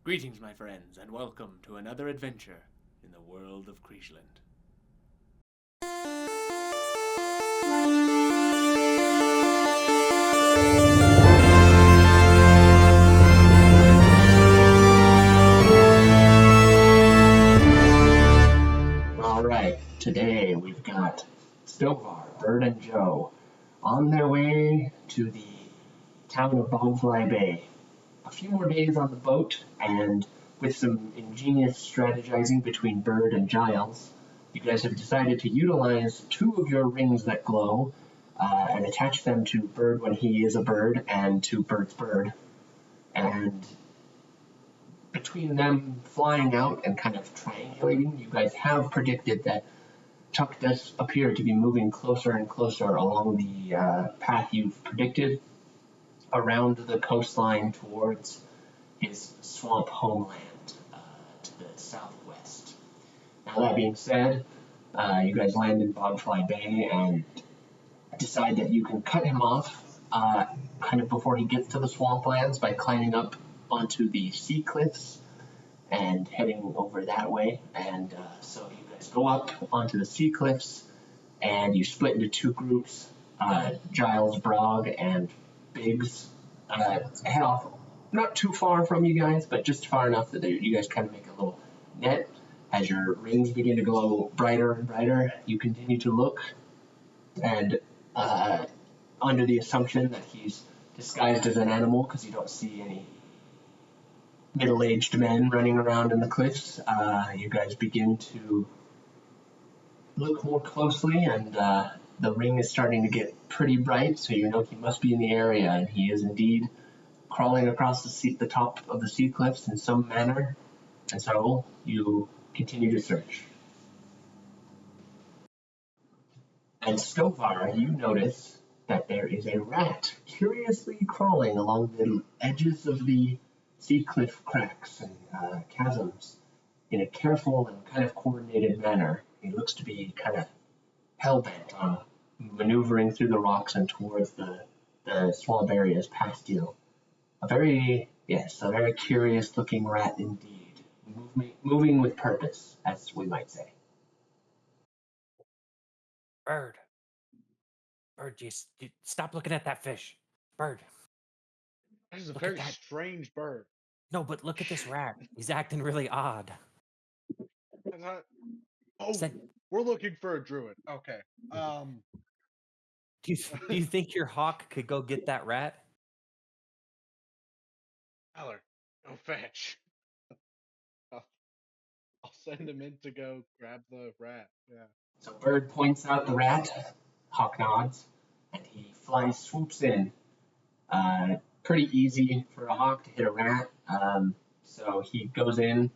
Greetings, my friends, and welcome to another adventure in the world of Kriegeland. Alright, today we've got Stovar, Bird, and Joe on their way to the town of Bogfly Bay. A few more days on the boat, and with some ingenious strategizing between Bird and Giles, you guys have decided to utilize two of your rings that glow and attach them to Bird when he is a bird and to Bird's bird. And between them flying out and kind of triangulating, you guys have predicted that Chuck does appear to be moving closer and closer along the path you've predicted around the coastline towards his swamp homeland to the southwest. Now, that being said, you guys land in Bogfly Bay and decide that you can cut him off kind of before he gets to the swamplands by climbing up onto the sea cliffs and heading over that way. And so you guys go up onto the sea cliffs and you split into two groups. Giles, Brog, and Biggs head off not too far from you guys, but just far enough that you guys kind of make a little net. As your rings begin to glow brighter and brighter, you continue to look, and under the assumption that he's disguised as an animal because you don't see any middle-aged men running around in the cliffs, you guys begin to look more closely, and the ring is starting to get pretty bright, so you know he must be in the area, and he is indeed crawling across the top of the sea cliffs in some manner. And so you continue to search. And Stovar, you notice that there is a rat curiously crawling along the edges of the sea cliff cracks and chasms in a careful and kind of coordinated manner. He looks to be kind of hell-bent on maneuvering through the rocks and towards the swamp areas past you. A very curious-looking rat indeed, moving with purpose, as we might say. Bird, you stop looking at that fish. Bird. That is a Look at very that. strange bird. No, but look at this rat. He's acting really odd. We're looking for a druid. Okay. Do you think your hawk could go get that rat? Tyler, go fetch. I'll send him in to go grab the rat. Yeah. So Bird points out the rat, Hawk nods, and he swoops in. Pretty easy for a hawk to hit a rat, so he goes in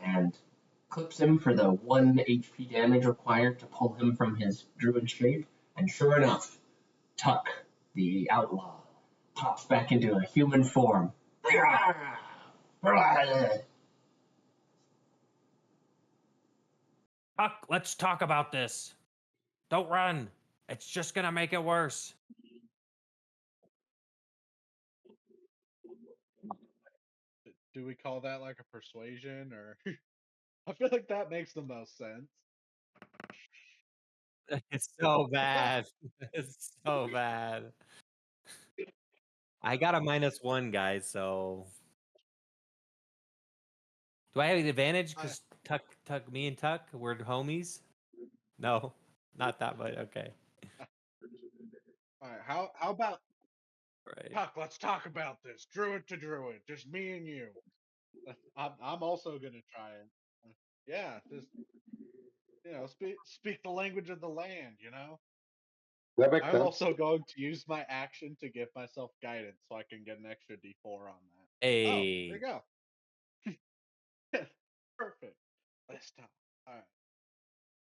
and clips him for the 1 HP damage required to pull him from his druid shape, and sure enough, Tuck, the outlaw, pops back into a human form. Huck, let's talk about this. Don't run. It's just gonna make it worse. Do we call that like a persuasion, or? I feel like that makes the most sense. It's so bad. It's so bad. I got a -1, guys, so... Do I have an advantage because me and Tuck, we're homies? No, not that much. Okay. All right. How about Right. Tuck? Let's talk about this. Druid to druid, just me and you. I'm also gonna try it. Yeah, just speak the language of the land. That makes I'm sense. also going to use my action to give myself guidance so I can get an extra D4 on that. Hey. Oh, there you go. Perfect. Let's talk. All right.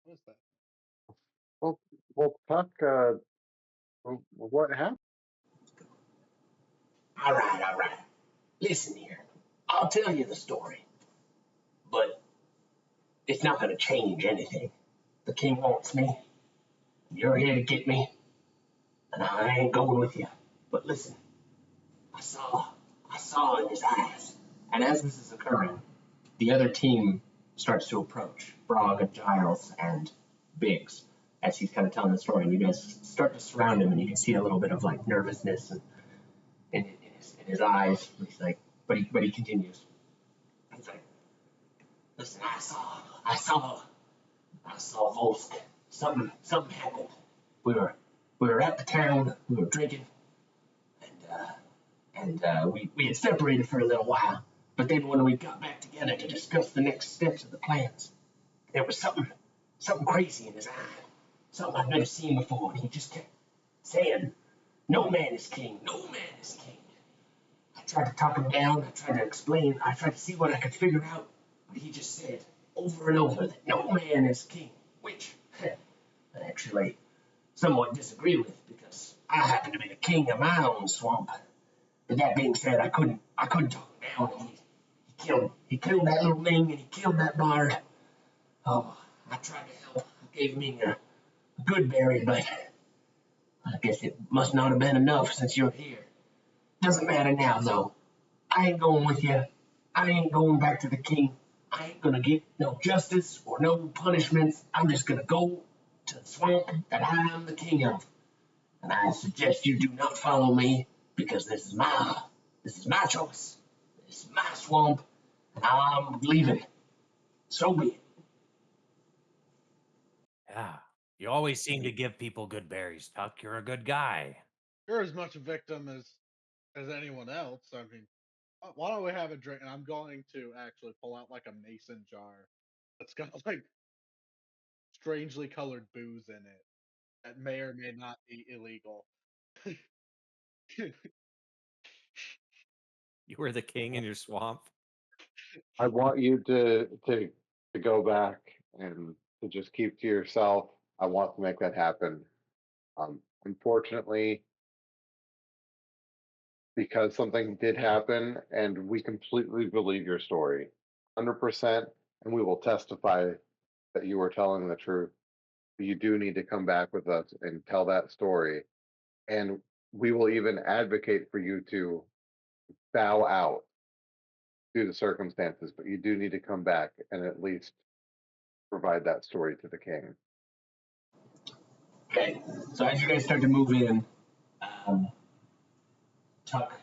What is that? Well, Tuck, what happened? All right. Listen here. I'll tell you the story. But it's not going to change anything. The king wants me. You're here to get me. And I ain't going with you. But listen, I saw in his eyes And as this is occurring, the other team starts to approach Brog and Giles and Biggs as he's kind of telling the story. And you guys start to surround him, and you can see a little bit of like nervousness in his eyes. He's like, but he continues. He's like, listen, I saw Volsk. Something happened. We were at the town. We were drinking, and we had separated for a little while. But then when we got back together to discuss the next steps of the plans, there was something crazy in his eye, something I've never seen before, and he just kept saying, "No man is king. No man is king." I tried to talk him down. I tried to explain. I tried to see what I could figure out, but he just said over and over that no man is king, which I actually somewhat disagree with because I happen to be the king of my own swamp. But that being said, I couldn't talk him down. And he killed that little thing, and he killed that bard. Oh, I tried to help. I gave him a good berry, but I guess it must not have been enough since you're here. Doesn't matter now, though. I ain't going with you. I ain't going back to the king. I ain't gonna get no justice or no punishments. I'm just gonna go to the swamp that I am the king of. And I suggest you do not follow me because this is my choice. This is my swamp, and I'm leaving. So be it. Yeah. You always seem to give people good berries, Tuck. You're a good guy. You're as much a victim as anyone else. I mean, why don't we have a drink? And I'm going to actually pull out like a mason jar that's got like strangely colored booze in it that may or may not be illegal. You were the king in your swamp. I want you to go back and to just keep to yourself. I want to make that happen. Unfortunately, because something did happen, and we completely believe your story, 100%, and we will testify that you were telling the truth. You do need to come back with us and tell that story, and we will even advocate for you to bow out due to circumstances. But you do need to come back and at least provide that story to the king. Okay. So as you guys start to move in, Tuck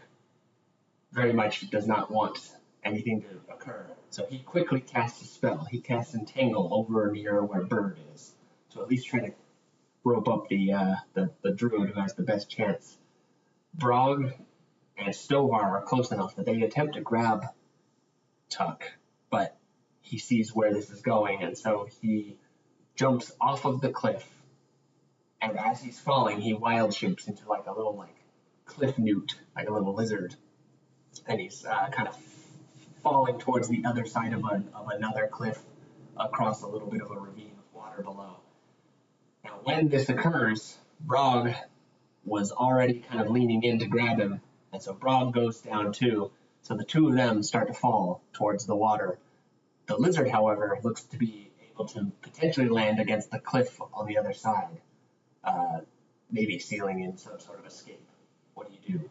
very much does not want anything to occur. So he quickly casts a spell. He casts Entangle over near where Bird is. So at least try to rope up the druid who has the best chance. Brog and Stovar are close enough that they attempt to grab Tuck, but he sees where this is going, and so he jumps off of the cliff. And as he's falling, he wild shapes into like a little like cliff newt, like a little lizard, and he's kind of falling towards the other side of another cliff across a little bit of a ravine with water below. Now, when this occurs, Brog was already kind of leaning in to grab him, and so Brog goes down too. So the two of them start to fall towards the water. The lizard, however, looks to be able to potentially land against the cliff on the other side, maybe sealing in some sort of escape. What do you do?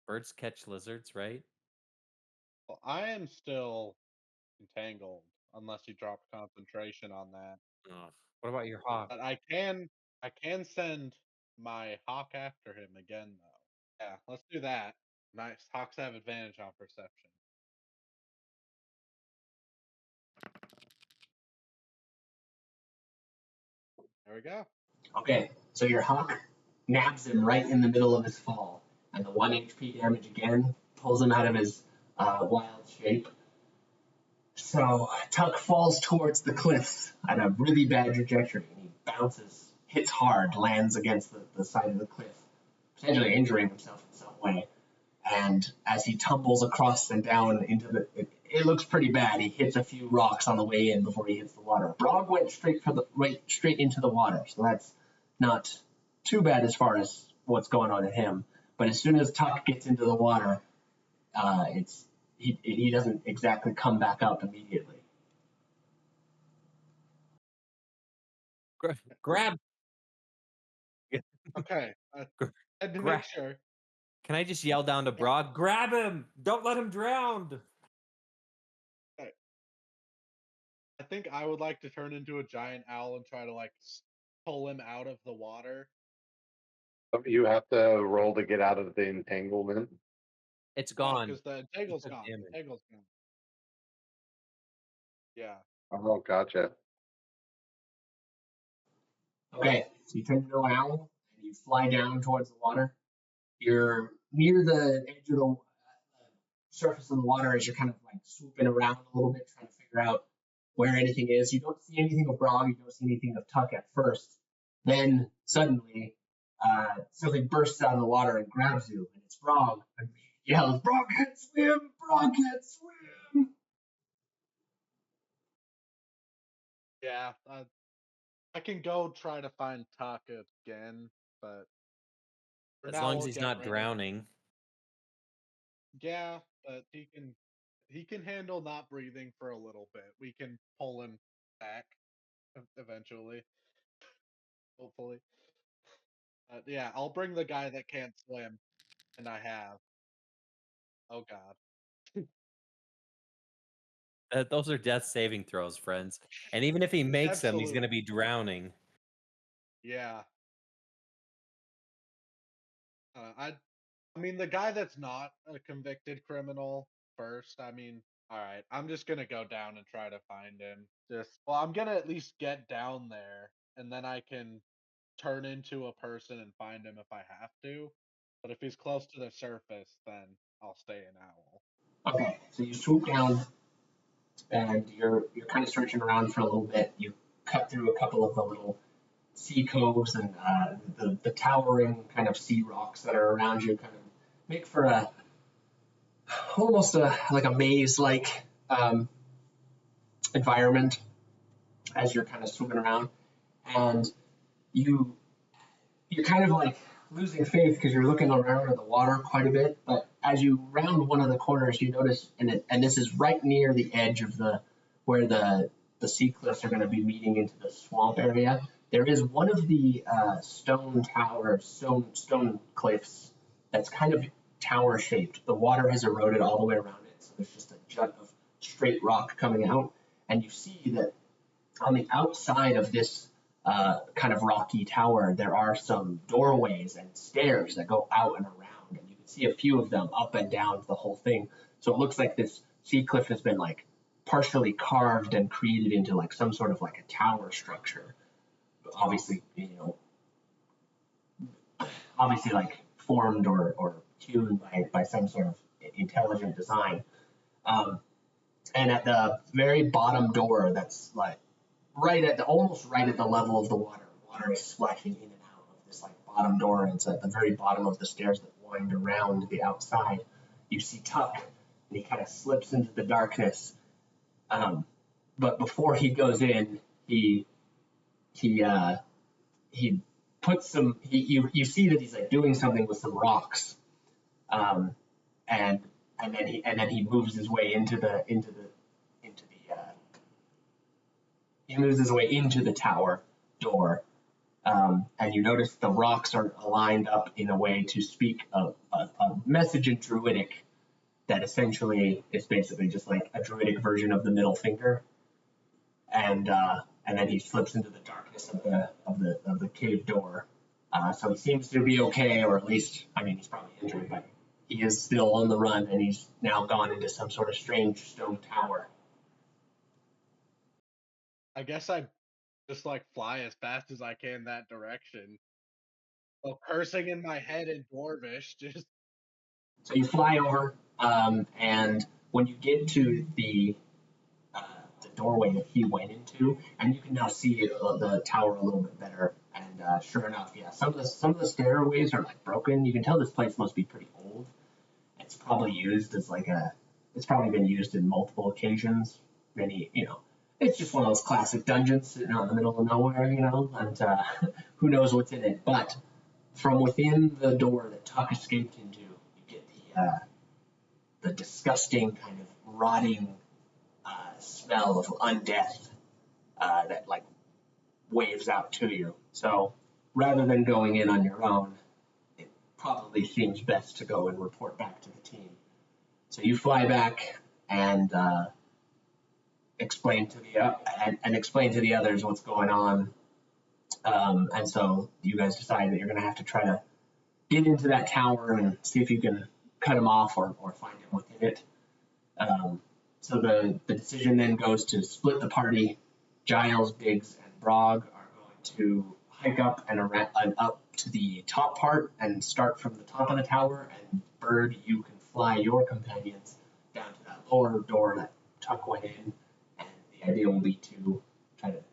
Birds catch lizards, right? Well, I am still entangled unless you drop concentration on that. Ugh. What about your hawk? But I can send my hawk after him again though. Yeah, let's do that. Nice. Hawks have advantage on perception. There we go. Okay, so your hawk nabs him right in the middle of his fall, and the 1 HP damage again pulls him out of his wild shape. So Tuck falls towards the cliffs at a really bad trajectory, and he bounces, hits hard, lands against the side of the cliff, potentially injuring himself in some way. And as he tumbles across and down into it looks pretty bad. He hits a few rocks on the way in before he hits the water. Brog went straight into the water, so that's not too bad as far as what's going on in him. But as soon as Tuck gets into the water, he doesn't exactly come back up immediately. Grab. Okay. I had to Gra- make sure. Can I just yell down to Brog, grab him! Don't let him drown! I think I would like to turn into a giant owl and try to like pull him out of the water. You have to roll to get out of the entanglement. It's gone. Because the He entangle's took gone. damage. Entangle's gone. Yeah. Oh, gotcha. Okay, so you turn into an owl and you fly down towards the water. You're near the edge of the surface of the water as you're kind of like swooping around a little bit, trying to figure out where anything is. You don't see anything of Brog, you don't see anything of Tuck at first. Then suddenly, something bursts out of the water and grabs you, and it's Brog. And he yells, "Brog can't swim! Brog can't swim!" Yeah. I can go try to find Tuck again, but for As now long as we'll he's get not rid of. drowning. Yeah, but he can handle not breathing for a little bit. We can pull him back eventually, hopefully. Yeah, I'll bring the guy that can't swim, and I have. Oh God. Those are death saving throws, friends. And even if he makes them, he's going to Absolutely. be drowning. Yeah. I mean, the guy that's not a convicted criminal first. I mean, all right, I'm just gonna go down and try to find him. Well, I'm gonna at least get down there, and then I can turn into a person and find him if I have to. But if he's close to the surface, then I'll stay an owl. Okay, so you swoop down and you're kind of searching around for a little bit. You cut through a couple of the little sea coves and the towering kind of sea rocks that are around you kind of make for almost like a maze-like environment as you're kind of swimming around, and you're kind of like losing faith because you're looking around at the water quite a bit. But as you round one of the corners, you notice, and this is right near the edge of where the sea cliffs are going to be meeting into the swamp area. There is one of the stone cliffs that's kind of tower shaped. The water has eroded all the way around it, so there's just a jut of straight rock coming out, and you see that on the outside of this kind of rocky tower, there are some doorways and stairs that go out and around, and you can see a few of them up and down the whole thing. So it looks like this sea cliff has been like partially carved and created into like some sort of like a tower structure. Obviously, obviously like formed or hewn by some sort of intelligent design. And at the very bottom door, that's like almost right at the level of the water. Water is splashing in and out of this like bottom door, and it's at the very bottom of the stairs that wind around the outside. You see Tuck, and he kind of slips into the darkness. But before he goes in, he puts some. You see that he's like doing something with some rocks, and then he moves his way into the he moves his way into the tower door, and you notice the rocks are aligned up in a way to speak a message in Druidic that essentially is basically just like a Druidic version of the middle finger, and then he slips into the darkness of the cave door. So he seems to be okay, or at least, I mean, he's probably injured, but he is still on the run, and he's now gone into some sort of strange stone tower. I guess I just like fly as fast as I can that direction. So cursing in my head in Dwarvish, just So you fly over, and when you get to the doorway that he went into, and you can now see the tower a little bit better. And sure enough, yeah, some of the stairways are like broken. You can tell this place must be pretty old. It's probably used as like it's probably been used in multiple occasions. Many, it's just one of those classic dungeons sitting out in the middle of nowhere, and who knows what's in it. But from within the door that Tuck escaped into, you get the disgusting kind of rotting smell of undeath that like waves out to you. So rather than going in on your own, it probably seems best to go and report back to the team. So you fly back and explain to the others what's going on. And so you guys decide that you're going to have to try to get into that tower and see if you can cut him off or find him within it. So the decision then goes to split the party. Giles, Biggs, and Brog are going to hike up and up to the top part and start from the top of the tower. And Bird, you can fly your companions down to that lower door that Tuck went in. And the idea will be to try to,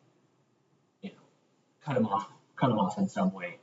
cut him off in some way.